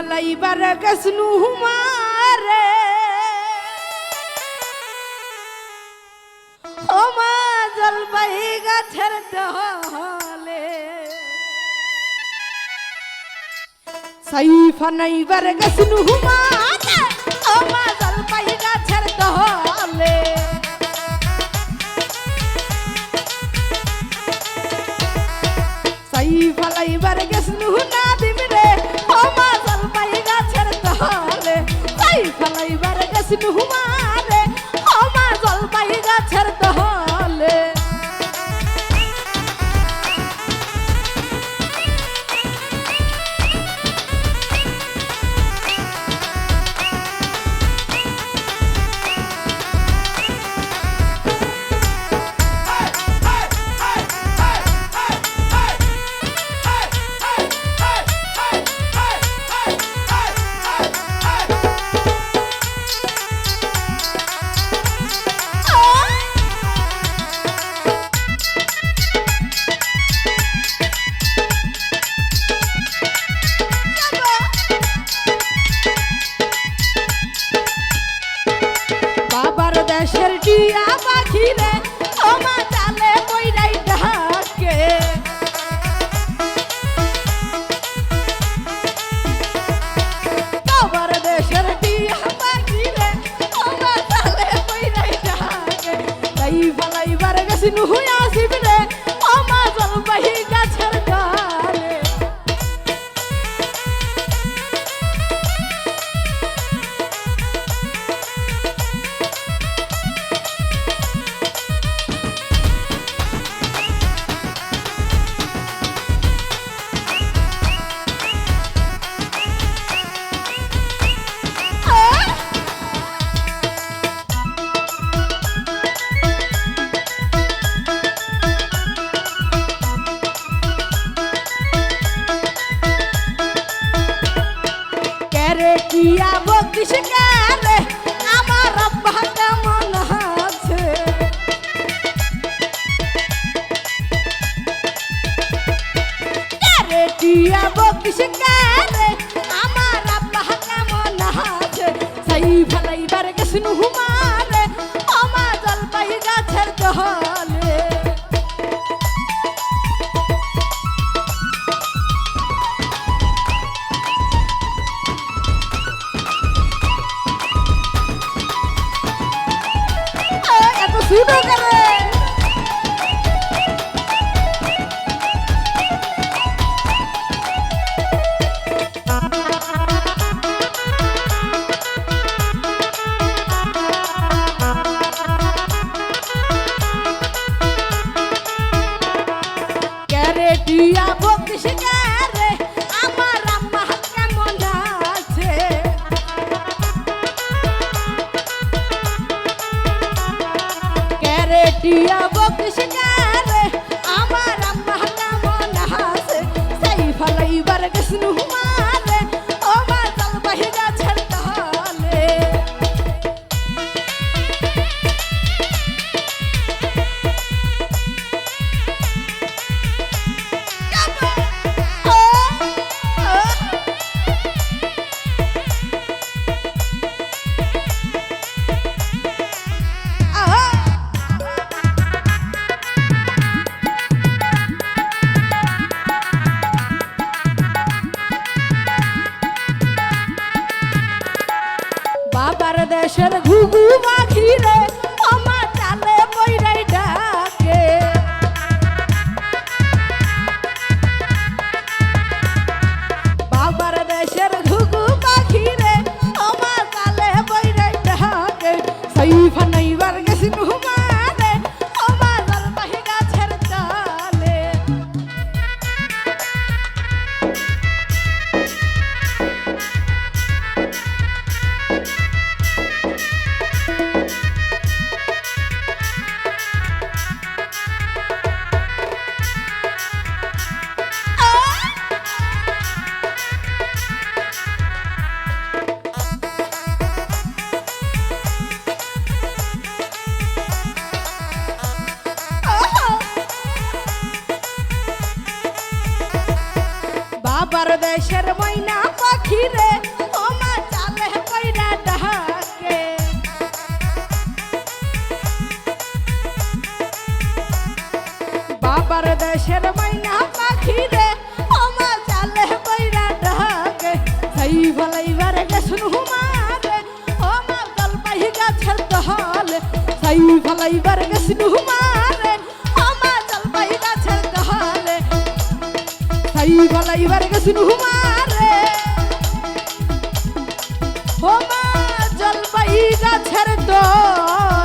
ফলাইবার গেছনু হুমারে ওমা জলপাই গাছের ডহলে সাইফা নাইবার গেছনু হুমারে ওমা জলপাই গাছের ডহলে সাইফা লাইবার গেছনু না দিমরে ওমা জলপাই গাছের ডহলে সাইফা লাইবার গেছনু হুমারে ওমা জলপাই গাছের ডহলে দেশের টিয়া পাখি রে ওমা চালে কইরাই ডাকে বাবার দেশের টিয়া পাখি রে ওমা চালে কইরাই ডাকে তাই ফলাইবার গেছনু হুয়া আসিব রে ওমা জলপাই গাছের ডালে টিয়া বকিস কারে আমার আব্বা কেমন আছে কারে টিয়া বকিস কারে আমার আব্বা কেমন আছে সাই ফলাইবার গেছনু হুমারে ওমা জলপাই গাছের ডহলে শুনো করে ক্যারে টিয়া বকিস ক্যারে আমার আম্মা কেমন আছে ক্যারে টিয়া বকিস ক্যারে আমার আম্মা কেমন আছে সেই ফলাইবার গেছনু হুমারে ওমা জলপাই গাছের ডহলে বাবার দেশের ঘুঘু পাখি রে ওমা চালে কইরাই ডাকে বাবার দেশের ঘুঘু পাখি রে ওমা চালে কইরাই ডাকে সাইফা নাইবার গেছনু হুমারে ওমা জলপাই গাছের ডালে দেশের ময়না পাখি রে ও মা চালে কইরা ডাকে বাবার দেশের ময়না পাখি রে ও মা চালে কইরা ডাকে সেই ফলাইবার গেছুন হুমারে ও মা জলপাই গাছের দহলে সেই ফলাইবার গেছুন হুমারে ও মা জলপাই গাছের দহলে সেই ফলাইবার গেছুন হুমারে ও মা জলপাই গাছের দহলে